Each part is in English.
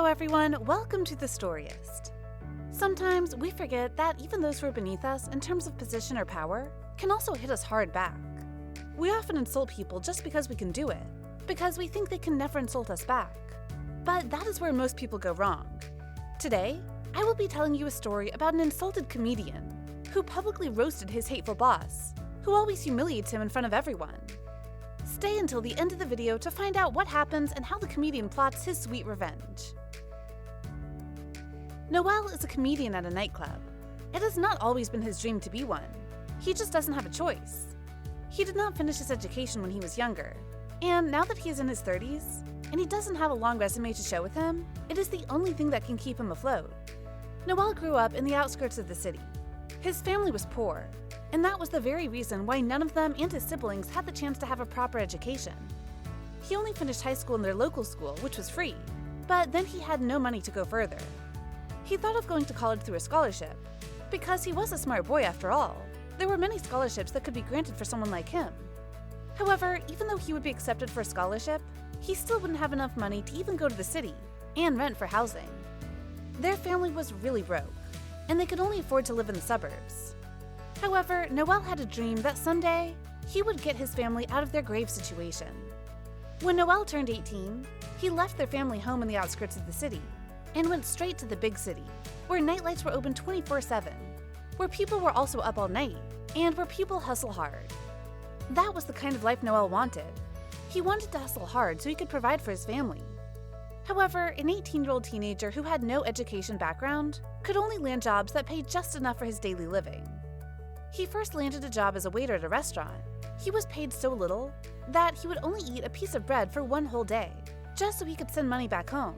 Hello everyone, welcome to the Storyist. Sometimes we forget that even those who are beneath us in terms of position or power can also hit us hard back. We often insult people just because we can do it, because we think they can never insult us back. But that is where most people go wrong. Today, I will be telling you a story about an insulted comedian who publicly roasted his hateful boss, who always humiliates him in front of everyone. Stay until the end of the video to find out what happens and how the comedian plots his sweet revenge. Noel is a comedian at a nightclub. It has not always been his dream to be one. He just doesn't have a choice. He did not finish his education when he was younger, and now that he is in his 30s, and he doesn't have a long resume to show with him, it is the only thing that can keep him afloat. Noel grew up in the outskirts of the city. His family was poor, and that was the very reason why none of them and his siblings had the chance to have a proper education. He only finished high school in their local school, which was free, but then he had no money to go further. He thought of going to college through a scholarship, because he was a smart boy after all. There were many scholarships that could be granted for someone like him. However, even though he would be accepted for a scholarship, he still wouldn't have enough money to even go to the city and rent for housing. Their family was really broke, and they could only afford to live in the suburbs. However, Noel had a dream that someday he would get his family out of their grave situation. When Noel turned 18, he left their family home in the outskirts of the city and went straight to the big city, where nightlights were open 24/7, where people were also up all night, and where people hustle hard. That was the kind of life Noel wanted. He wanted to hustle hard so he could provide for his family. However, an 18-year-old teenager who had no education background could only land jobs that paid just enough for his daily living. He first landed a job as a waiter at a restaurant. He was paid so little that he would only eat a piece of bread for one whole day, just so he could send money back home.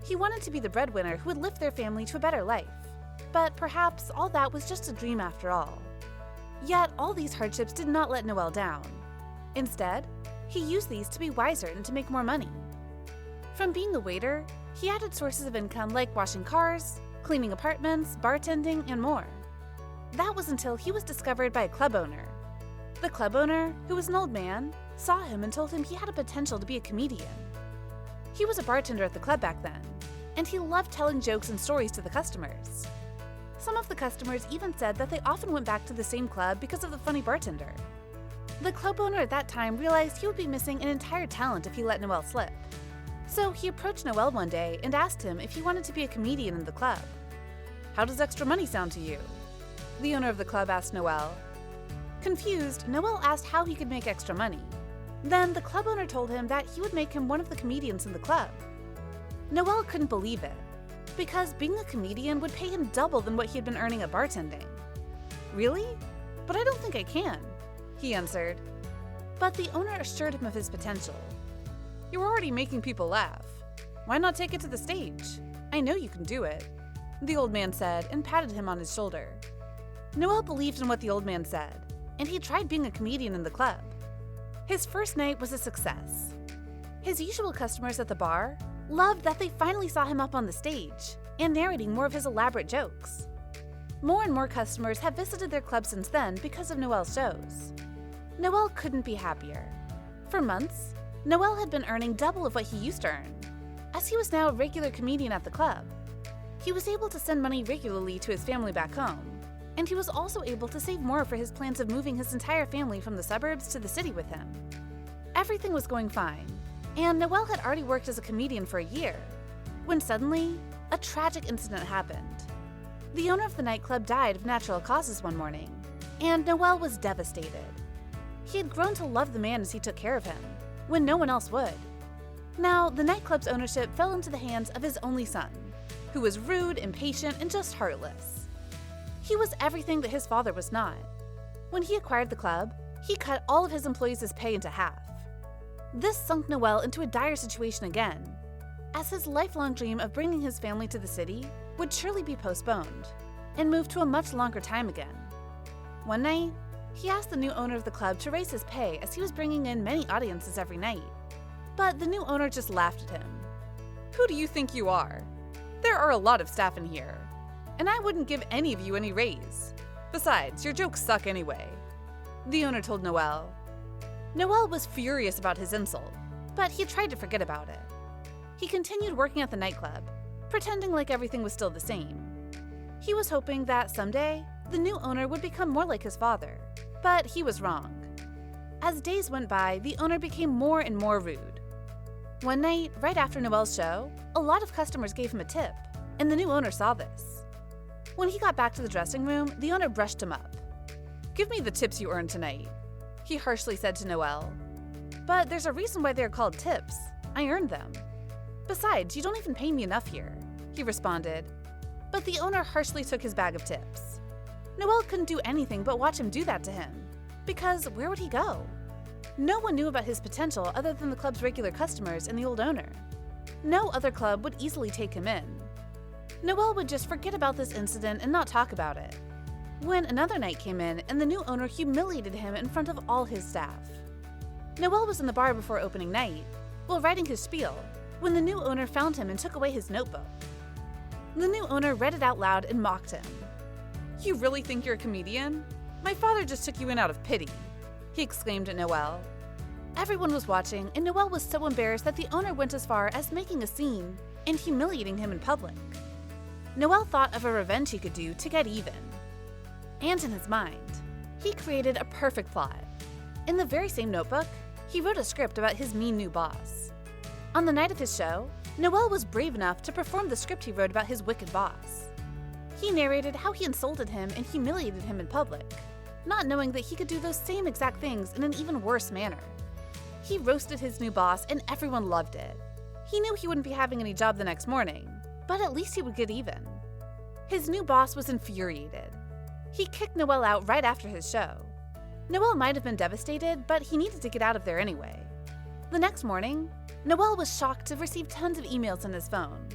He wanted to be the breadwinner who would lift their family to a better life, but perhaps all that was just a dream after all. Yet all these hardships did not let Noel down. Instead, he used these to be wiser and to make more money. From being a waiter, he added sources of income like washing cars, cleaning apartments, bartending, and more. That was until he was discovered by a club owner. The club owner, who was an old man, saw him and told him he had a potential to be a comedian. He was a bartender at the club back then, and he loved telling jokes and stories to the customers. Some of the customers even said that they often went back to the same club because of the funny bartender. The club owner at that time realized he would be missing an entire talent if he let Noel slip. So he approached Noel one day and asked him if he wanted to be a comedian in the club. "How does extra money sound to you?" the owner of the club asked Noel. Confused, Noel asked how he could make extra money. Then the club owner told him that he would make him one of the comedians in the club. Noel couldn't believe it, because being a comedian would pay him double than what he had been earning at bartending. "Really? But I don't think I can," he answered. But the owner assured him of his potential. "You're already making people laugh. Why not take it to the stage? I know you can do it," the old man said and patted him on his shoulder. Noel believed in what the old man said, and he tried being a comedian in the club. His first night was a success. His usual customers at the bar loved that they finally saw him up on the stage and narrating more of his elaborate jokes. More and more customers have visited their club since then because of Noel's shows. Noel couldn't be happier. For months, Noel had been earning double of what he used to earn. As he was now a regular comedian at the club, he was able to send money regularly to his family back home, and he was also able to save more for his plans of moving his entire family from the suburbs to the city with him. Everything was going fine, and Noel had already worked as a comedian for a year, when suddenly, a tragic incident happened. The owner of the nightclub died of natural causes one morning, and Noel was devastated. He had grown to love the man as he took care of him, when no one else would. Now, the nightclub's ownership fell into the hands of his only son, who was rude, impatient, and just heartless. He was everything that his father was not. When he acquired the club, he cut all of his employees' pay into half. This sunk Noel into a dire situation again, as his lifelong dream of bringing his family to the city would surely be postponed and moved to a much longer time again. One night, he asked the new owner of the club to raise his pay as he was bringing in many audiences every night. But the new owner just laughed at him. "Who do you think you are? There are a lot of staff in here, and I wouldn't give any of you any raise. Besides, your jokes suck anyway," the owner told Noel. Noel was furious about his insult, but he tried to forget about it. He continued working at the nightclub, pretending like everything was still the same. He was hoping that someday, the new owner would become more like his father, but he was wrong. As days went by, the owner became more and more rude. One night, right after Noel's show, a lot of customers gave him a tip, and the new owner saw this. When he got back to the dressing room, the owner brushed him up. "Give me the tips you earned tonight," he harshly said to Noel. "But there's a reason why they're called tips. I earned them. Besides, you don't even pay me enough here," he responded. But the owner harshly took his bag of tips. Noel couldn't do anything but watch him do that to him, because where would he go? No one knew about his potential other than the club's regular customers and the old owner. No other club would easily take him in. Noel would just forget about this incident and not talk about it. When another night came in and the new owner humiliated him in front of all his staff. Noel was in the bar before opening night, while writing his spiel, when the new owner found him and took away his notebook. The new owner read it out loud and mocked him. "You really think you're a comedian? My father just took you in out of pity," he exclaimed at Noel. Everyone was watching, and Noel was so embarrassed that the owner went as far as making a scene and humiliating him in public. Noel thought of a revenge he could do to get even. And in his mind, he created a perfect plot. In the very same notebook, he wrote a script about his mean new boss. On the night of his show, Noel was brave enough to perform the script he wrote about his wicked boss. He narrated how he insulted him and humiliated him in public, not knowing that he could do those same exact things in an even worse manner. He roasted his new boss and everyone loved it. He knew he wouldn't be having any job the next morning, but at least he would get even. His new boss was infuriated. He kicked Noel out right after his show. Noel might have been devastated, but he needed to get out of there anyway. The next morning, Noel was shocked to receive tons of emails on his phone.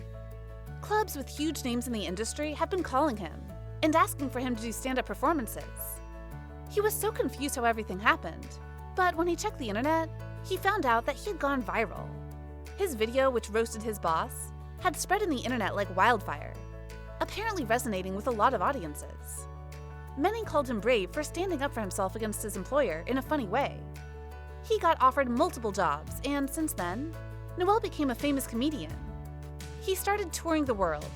Clubs with huge names in the industry have been calling him and asking for him to do stand-up performances. He was so confused how everything happened, but when he checked the internet, he found out that he had gone viral. His video, which roasted his boss, had spread in the internet like wildfire, apparently resonating with a lot of audiences. Many called him brave for standing up for himself against his employer in a funny way. He got offered multiple jobs, and since then, Noel became a famous comedian. He started touring the world.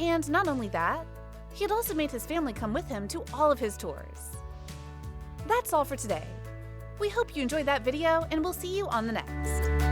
And not only that, he had also made his family come with him to all of his tours. That's all for today. We hope you enjoyed that video, and we'll see you on the next.